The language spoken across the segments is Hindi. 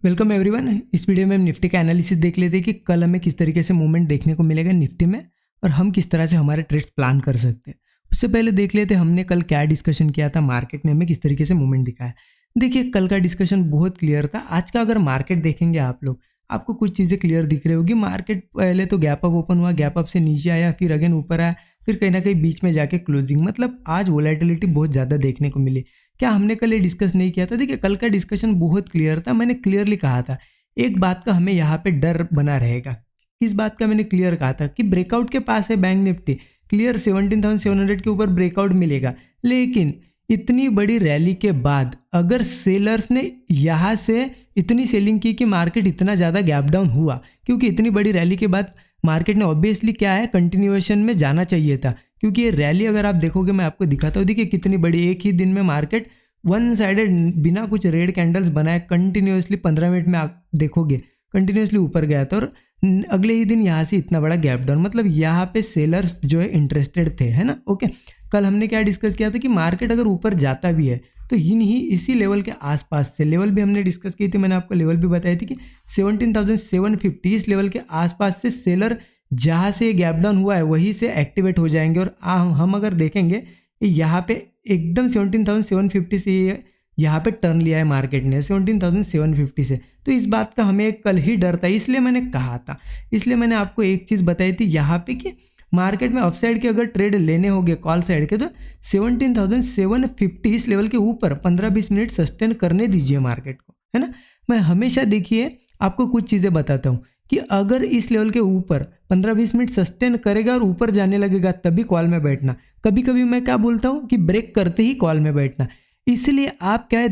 Welcome everyone. इस वीडियो में हम निफ्टी का एनालिसिस देख लेते हैं कि कल हमें किस तरीके से मूवमेंट देखने को मिलेगा निफ्टी में और हम किस तरह से हमारे ट्रेड्स प्लान कर सकते हैं। उससे पहले देख लेते हैं हमने कल क्या डिस्कशन किया था, मार्केट ने हमें किस तरीके से मूवमेंट दिखाया। देखिए कल का डिस्कशन बहुत क्लियर था। आज का अगर मार्केट देखेंगे आप लोग, आपको कुछ चीज़ें क्लियर दिख रही होगी। मार्केट पहले तो गैप अप ओपन हुआ, गैप अप से नीचे आया, फिर अगेन ऊपर आया, फिर कहीं ना कहीं बीच में जाके क्लोजिंग, मतलब आज वोलेटिलिटी बहुत ज़्यादा देखने को मिली। क्या हमने कल ये डिस्कस नहीं किया था? देखिए कल का डिस्कशन बहुत क्लियर था। मैंने क्लियरली कहा था एक बात का हमें यहाँ पे डर बना रहेगा। किस बात का? मैंने क्लियर कहा था कि ब्रेकआउट के पास है बैंक निफ्टी, क्लियर 17,700 के ऊपर ब्रेकआउट मिलेगा। लेकिन इतनी बड़ी रैली के बाद अगर सेलर्स ने यहाँ से इतनी सेलिंग की कि मार्केट इतना ज़्यादा गैप डाउन हुआ, क्योंकि इतनी बड़ी रैली के बाद मार्केट ने ऑब्वियसली क्या है, कंटिन्यूएशन में जाना चाहिए था। क्योंकि ये रैली अगर आप देखोगे, मैं आपको दिखाता हूँ, देखिए कितनी बड़ी, एक ही दिन में मार्केट वन साइडेड बिना कुछ रेड कैंडल्स बनाए कंटिन्यूसली 15 मिनट में आप देखोगे कंटिन्यूसली ऊपर गया था और अगले ही दिन यहाँ से इतना बड़ा गैप डाउन, मतलब यहाँ पे सेलर्स जो है इंटरेस्टेड थे, है ना। ओके, कल हमने क्या डिस्कस किया था कि मार्केट अगर ऊपर जाता भी है तो इसी लेवल के आसपास से, लेवल भी हमने डिस्कस की थी, मैंने आपको लेवल भी बताई थी कि 17,750 इस लेवल के आसपास से सेलर जहाँ से गैप डाउन हुआ है वहीं से एक्टिवेट हो जाएंगे। और हम अगर देखेंगे यहाँ पे एकदम 17,750 से यहाँ पे टर्न लिया है मार्केट ने 17,750 से, तो इस बात का हमें कल ही डर था, इसलिए मैंने कहा था, इसलिए मैंने आपको एक चीज़ बताई थी यहाँ पे कि मार्केट में अपसाइड के अगर ट्रेड लेने होंगे कॉल साइड के तो 17,750 इस लेवल के ऊपर 15-20 मिनट सस्टेन करने दीजिए मार्केट को, है ना। मैं हमेशा देखिए आपको कुछ चीज़ें बताता हूँ कि अगर इस लेवल के ऊपर 15-20 मिनट सस्टेन करेगा और ऊपर जाने लगेगा तभी कॉल में बैठना। कभी कभी मैं क्या बोलता हूँ कि ब्रेक करते ही कॉल में बैठना। इसलिए आप क्या है,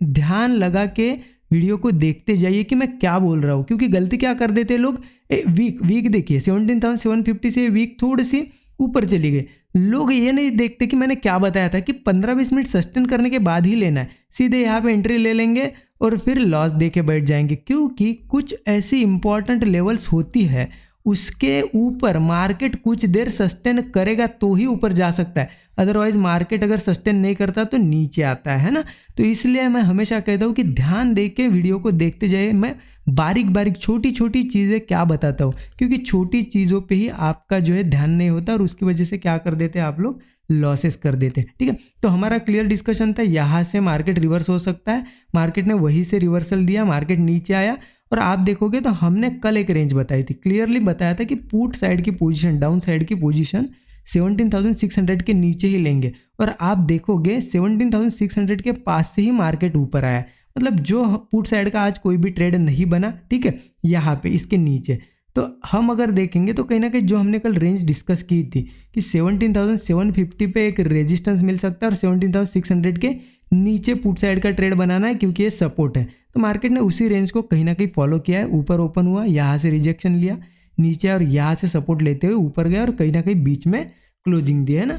ध्यान लगा के वीडियो को देखते जाइए कि मैं क्या बोल रहा हूँ, क्योंकि गलती क्या कर देते लोग, वीक देखिए 17,750 से वीक थोड़ी सी ऊपर चली गई, लोग ये नहीं देखते कि मैंने क्या बताया था कि 15-20 मिनट सस्टेन करने के बाद ही लेना है, सीधे यहाँ पे एंट्री ले लेंगे और फिर लॉस दे के बैठ जाएंगे। क्योंकि कुछ ऐसी इंपॉर्टेंट लेवल्स होती है उसके ऊपर मार्केट कुछ देर सस्टेन करेगा तो ही ऊपर जा सकता है, अदरवाइज मार्केट अगर सस्टेन नहीं करता तो नीचे आता है ना। तो इसलिए मैं हमेशा कहता हूँ कि ध्यान दे के वीडियो को देखते जाइए। मैं बारीक बारीक छोटी छोटी चीज़ें क्या बताता हूँ, क्योंकि छोटी चीज़ों पे ही आपका जो है ध्यान नहीं होता और उसकी वजह से क्या कर देते हैं आप लोग, लॉसेस कर देते हैं। ठीक है, तो हमारा क्लियर डिस्कशन था, यहाँ से मार्केट रिवर्स हो सकता है। मार्केट ने वहीं से रिवर्सल दिया, मार्केट नीचे आया और आप देखोगे तो हमने कल एक रेंज बताई थी, क्लियरली बताया था कि पुट साइड की पोजीशन, डाउन साइड की पोजीशन 17,600 के नीचे ही लेंगे और आप देखोगे 17,600 के पास से ही मार्केट ऊपर आया, मतलब जो पुट साइड का आज कोई भी ट्रेड नहीं बना, ठीक है, यहाँ पे इसके नीचे। तो हम अगर देखेंगे तो कहीं ना कहीं जो हमने कल रेंज डिस्कस की थी कि 17,750 पे एक रेजिस्टेंस मिल सकता है और 17,600 के नीचे पुट साइड का ट्रेड बनाना है, क्योंकि ये सपोर्ट है। तो मार्केट ने उसी रेंज को कहीं ना कहीं फॉलो किया है, ऊपर ओपन हुआ, यहाँ से रिजेक्शन लिया नीचे और यहाँ से सपोर्ट लेते हुए ऊपर गया और कहीं ना कहीं बीच में क्लोजिंग दी, है ना।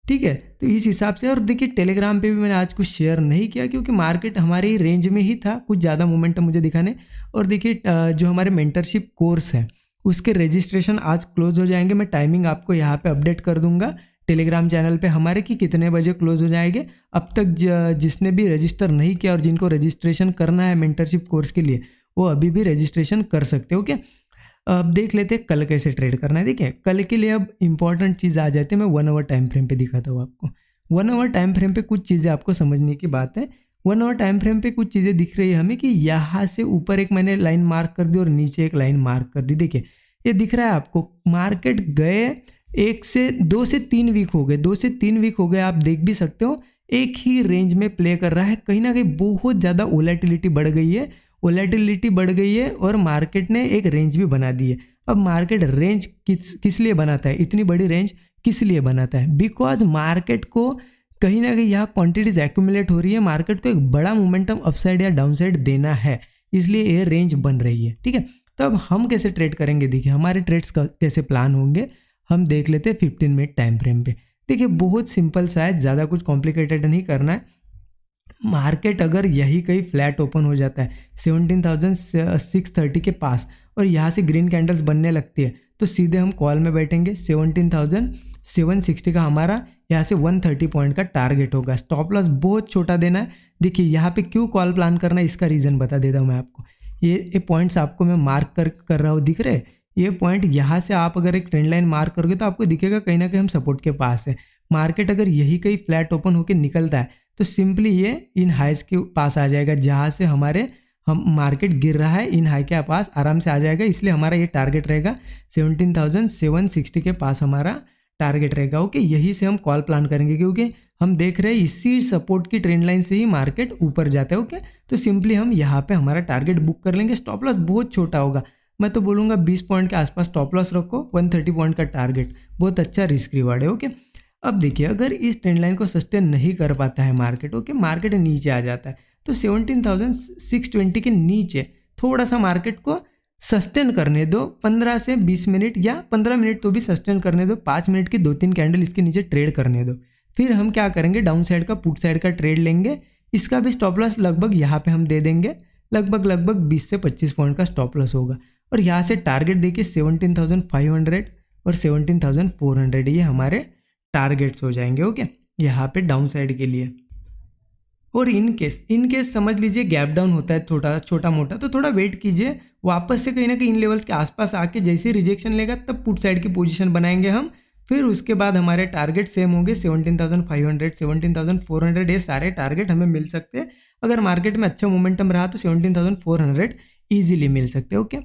ठीक है, तो इस हिसाब से। और देखिए टेलीग्राम पे भी मैंने आज कुछ शेयर नहीं किया क्योंकि मार्केट हमारी रेंज में ही था, कुछ ज़्यादा मोमेंटम मुझे दिखाने। और देखिए जो हमारे मेंटरशिप कोर्स है उसके रजिस्ट्रेशन आज क्लोज हो जाएंगे। मैं टाइमिंग आपको यहाँ पे अपडेट कर दूंगा टेलीग्राम चैनल पे हमारे कि कितने बजे क्लोज हो जाएंगे। अब तक जिसने भी रजिस्टर नहीं किया और जिनको रजिस्ट्रेशन करना है मेंटरशिप कोर्स के लिए, वो अभी भी रजिस्ट्रेशन कर सकते हो। ओके, अब देख लेते हैं कल कैसे ट्रेड करना है। देखिए कल के लिए अब इंपॉर्टेंट चीज़ आ जाती है, मैं 1 आवर टाइम फ्रेम पे दिखाता हूँ आपको। 1 आवर टाइम फ्रेम पे कुछ चीज़ें आपको समझने की बात है। 1 आवर टाइम फ्रेम पे कुछ चीज़ें दिख रही है हमें कि यहाँ से ऊपर एक मैंने लाइन मार्क कर दी और नीचे एक लाइन मार्क कर दी। देखिए ये दिख रहा है आपको, मार्केट गए 2 से 3 वीक हो गए, 2 से 3 वीक हो गए, आप देख भी सकते हो एक ही रेंज में प्ले कर रहा है। कहीं ना कहीं बहुत ज़्यादा वोलेटिलिटी बढ़ गई है, और मार्केट ने एक रेंज भी बना दी है। अब मार्केट रेंज किस लिए बनाता है, इतनी बड़ी रेंज किस लिए बनाता है? बिकॉज मार्केट को कहीं ना कहीं यहाँ क्वांटिटीज एक्यूमुलेट हो रही है, मार्केट को एक बड़ा मोमेंटम अपसाइड या डाउनसाइड देना है, इसलिए ये रेंज बन रही है। ठीक है, तो अब हम कैसे ट्रेड करेंगे, देखिए हमारे ट्रेड्स कैसे प्लान होंगे, हम देख लेते हैं 15 मिनट टाइम फ्रेम पे। देखिए बहुत सिंपल सा है, ज़्यादा कुछ कॉम्प्लिकेटेड नहीं करना है। मार्केट अगर यही कहीं फ्लैट ओपन हो जाता है 17,630 के पास और यहाँ से ग्रीन कैंडल्स बनने लगती है तो सीधे हम कॉल में बैठेंगे। 17,760 का हमारा यहाँ से 130 पॉइंट का टारगेट होगा। स्टॉप लॉस बहुत छोटा देना है। देखिए यहाँ पे क्यों कॉल प्लान करना है, इसका रीज़न बता देता हूँ मैं आपको। ये पॉइंट्स आपको मैं मार्क कर रहा हूँ, दिख रहे? ये पॉइंट यहाँ से आप अगर एक ट्रेंड लाइन मार्क करोगे तो आपको दिखेगा कहीं ना कहीं हम सपोर्ट के पास है। मार्केट अगर यही कहीं फ्लैट ओपन होकर निकलता है तो सिंपली ये इन हाइज के पास आ जाएगा, जहाँ से हम मार्केट गिर रहा है इन हाई के पास आराम से आ जाएगा। इसलिए हमारा ये टारगेट रहेगा 17,760 के पास हमारा टारगेट रहेगा। ओके, यही से हम कॉल प्लान करेंगे क्योंकि हम देख रहे हैं इसी सपोर्ट की ट्रेंड लाइन से ही मार्केट ऊपर जाता है। ओके, तो सिंपली हम यहाँ पे हमारा टारगेट बुक कर लेंगे। स्टॉप लॉस बहुत छोटा होगा, मैं तो बोलूँगा 20 पॉइंट के आसपास स्टॉप लॉस रखो, 130 पॉइंट का टारगेट, बहुत अच्छा रिस्क रिवार्ड है। ओके, अब देखिए अगर इस ट्रेंड लाइन को सस्टेन नहीं कर पाता है मार्केट, ओके, मार्केट नीचे आ जाता है तो 17,620 के नीचे थोड़ा सा मार्केट को सस्टेन करने दो, 15 से 20 मिनट या 15 मिनट तो भी सस्टेन करने दो, 5 मिनट की 2-3 कैंडल इसके नीचे ट्रेड करने दो। फिर हम क्या करेंगे, डाउन साइड का पुट साइड का ट्रेड लेंगे। इसका भी स्टॉप लॉस लगभग यहाँ पे हम दे देंगे, लगभग 20 से 25 पॉइंट का स्टॉप लॉस होगा। और यहाँ से टारगेट देखिए 17,500 और 17,400, ये हमारे टारगेट्स हो जाएंगे। ओके, यहाँ पे डाउन साइड के लिए। और इन केस समझ लीजिए गैप डाउन होता है छोटा मोटा, तो थोड़ा वेट कीजिए, वापस से कहीं ना कहीं इन लेवल्स के आसपास आके जैसे रिजेक्शन लेगा तब पुट साइड की पोजीशन बनाएंगे हम। फिर उसके बाद हमारे टारगेट सेम होंगे 17,500, 17,400, ये सारे टारगेट हमें मिल सकते हैं। अगर मार्केट में अच्छा मोमेंटम रहा तो 17,400 ईजिली मिल सकते हैं। ओके,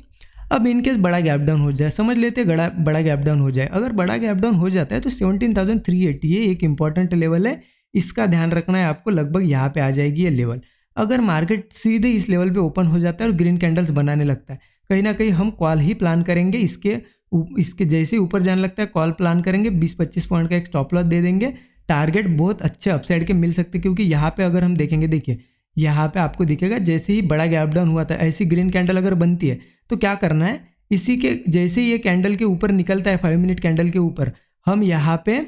अब इनकेस बड़ा गैप डाउन हो जाए, समझ लेते हैं बड़ा गैप डाउन हो जाए, अगर बड़ा गैप डाउन हो जाता है तो 17,380 ये एक इंपॉर्टेंट लेवल है, इसका ध्यान रखना है आपको। लगभग यहाँ पे आ जाएगी ये लेवल। अगर मार्केट सीधे इस लेवल पे ओपन हो जाता है और ग्रीन कैंडल्स बनाने लगता है, कहीं ना कहीं हम कॉल ही प्लान करेंगे। इसके जैसे ऊपर जाने लगता है कॉल प्लान करेंगे, 20-25 पॉइंट का एक स्टॉप लॉस दे देंगे। टारगेट बहुत अच्छे अपसाइड के मिल सकते, क्योंकि यहाँ पे अगर हम देखेंगे, देखिए यहाँ पे आपको दिखेगा जैसे ही बड़ा गैप डाउन हुआ था ऐसी ग्रीन कैंडल अगर बनती है तो क्या करना है, इसी के जैसे ही ये कैंडल के ऊपर निकलता है 5 मिनट कैंडल के ऊपर, हम यहाँ पे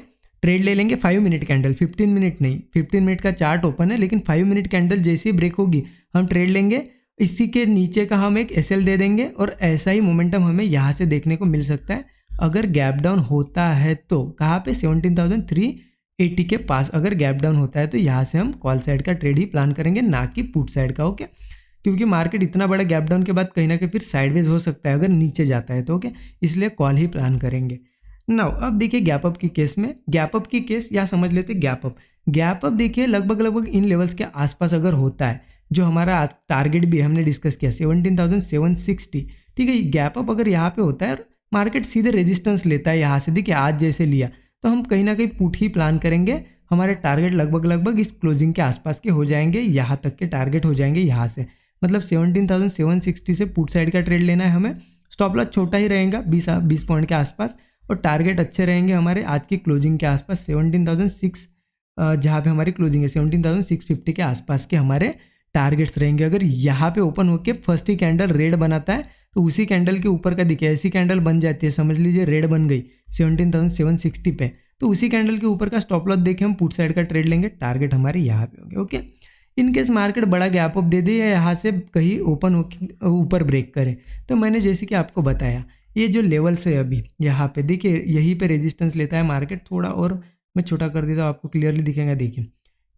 ट्रेड ले लेंगे 5 मिनट कैंडल, 15 मिनट नहीं, 15 मिनट का चार्ट ओपन है लेकिन 5 मिनट कैंडल जैसे ही ब्रेक होगी हम ट्रेड लेंगे। इसी के नीचे का हम एक एसएल दे देंगे और ऐसा ही मोमेंटम हमें यहाँ से देखने को मिल सकता है। अगर गैप डाउन होता है तो कहाँ पे 17,380 के पास अगर गैप डाउन होता है तो यहाँ से हम कॉल साइड का ट्रेड ही प्लान करेंगे, ना कि पुट साइड का। ओके, क्योंकि मार्केट इतना बड़ा गैप डाउन के बाद कहीं ना कहीं फिर साइडवेज हो सकता है अगर नीचे जाता है तो। ओके, इसलिए कॉल ही प्लान करेंगे। नाउ अब देखिए गैप अप की केस में, गैप अप की केस या समझ लेते गैप अप देखिए लगभग इन लेवल्स के आसपास अगर होता है, जो हमारा टारगेट भी हमने डिस्कस किया 17,760, ठीक है। गैप अप अगर यहाँ पे होता है और मार्केट सीधे रेजिस्टेंस लेता है यहाँ से, देखिए आज जैसे लिया, तो हम कहीं ना कहीं पुट ही प्लान करेंगे। हमारे टारगेट लगभग इस क्लोजिंग के आसपास के हो जाएंगे, यहाँ तक के टारगेट हो जाएंगे यहाँ से, मतलब 17,760 से पुट साइड का ट्रेड लेना है हमें। स्टॉप लॉस छोटा ही रहेगा 20 पॉइंट के आसपास, और टारगेट अच्छे रहेंगे हमारे आज की क्लोजिंग के आसपास 17,600, जहाँ पे हमारी क्लोजिंग है 17,650 के आसपास के हमारे टारगेट्स रहेंगे। अगर यहाँ पे ओपन होके फर्स्ट ही कैंडल रेड बनाता है तो उसी कैंडल के ऊपर का दिखे, ऐसी कैंडल बन जाती है, समझ लीजिए रेड बन गई 17,760 पे, तो उसी कैंडल के ऊपर का स्टॉप लॉस देके हम पुट साइड का ट्रेड लेंगे। टारगेट हमारे यहाँ पे होंगे। ओके, इनकेस मार्केट बड़ा गैप अप दे दे या यहाँ से कहीं ओपन होकर ऊपर ब्रेक करे, तो मैंने जैसे कि आपको बताया ये जो लेवल्स है अभी यहाँ पे देखिए, यहीं पे रेजिस्टेंस लेता है मार्केट। थोड़ा और मैं छोटा कर देता हूँ आपको क्लियरली दिखेगा। देखिए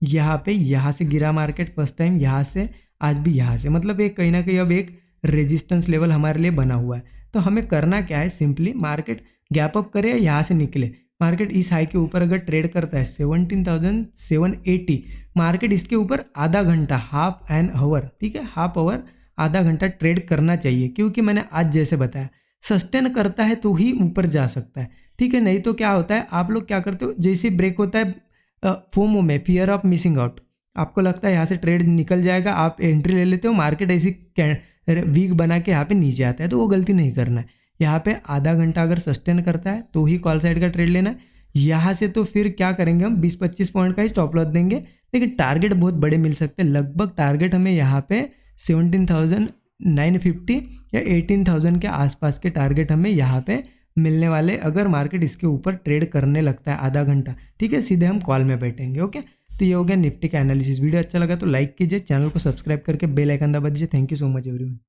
यहाँ पे, यहाँ से गिरा मार्केट फर्स्ट टाइम, यहाँ से आज भी यहाँ से, मतलब एक कहीं ना कहीं अब एक रेजिस्टेंस लेवल हमारे लिए बना हुआ है। तो हमें करना क्या है, सिंपली मार्केट गैप अप करे या यहाँ से निकले, मार्केट इस हाई के ऊपर अगर ट्रेड करता है 17,780, मार्केट इसके ऊपर आधा घंटा, हाफ एन आवर, ठीक है, हाफ आवर आधा घंटा ट्रेड करना चाहिए। क्योंकि मैंने आज जैसे बताया सस्टेन करता है तो ही ऊपर जा सकता है, ठीक है। नहीं तो क्या होता है, आप लोग क्या करते हो, जैसे ब्रेक होता है फोमो में, फियर ऑफ मिसिंग आउट, आपको लगता है यहाँ से ट्रेड निकल जाएगा, आप एंट्री ले लेते हो, मार्केट ऐसी वीक बना के यहाँ पे नीचे आता है। तो वो गलती नहीं करना है। यहाँ पे आधा घंटा अगर सस्टेन करता है तो ही कॉल साइड का ट्रेड लेना है। यहाँ से तो फिर क्या करेंगे, हम 20-25 पॉइंट का ही स्टॉप लॉस देंगे, लेकिन टारगेट बहुत बड़े मिल सकते हैं। लगभग टारगेट हमें यहाँ पे 17,950 या 18,000 के आसपास के टारगेट हमें यहाँ पे मिलने वाले, अगर मार्केट इसके ऊपर ट्रेड करने लगता है आधा घंटा, ठीक है। सीधे हम कॉल में बैठेंगे। ओके, तो ये हो गया निफ्टी का एनालिसिस। वीडियो अच्छा लगा तो लाइक कीजिए, चैनल को सब्सक्राइब करके बेल आइकन दबा दीजिए। Thank you so much everyone.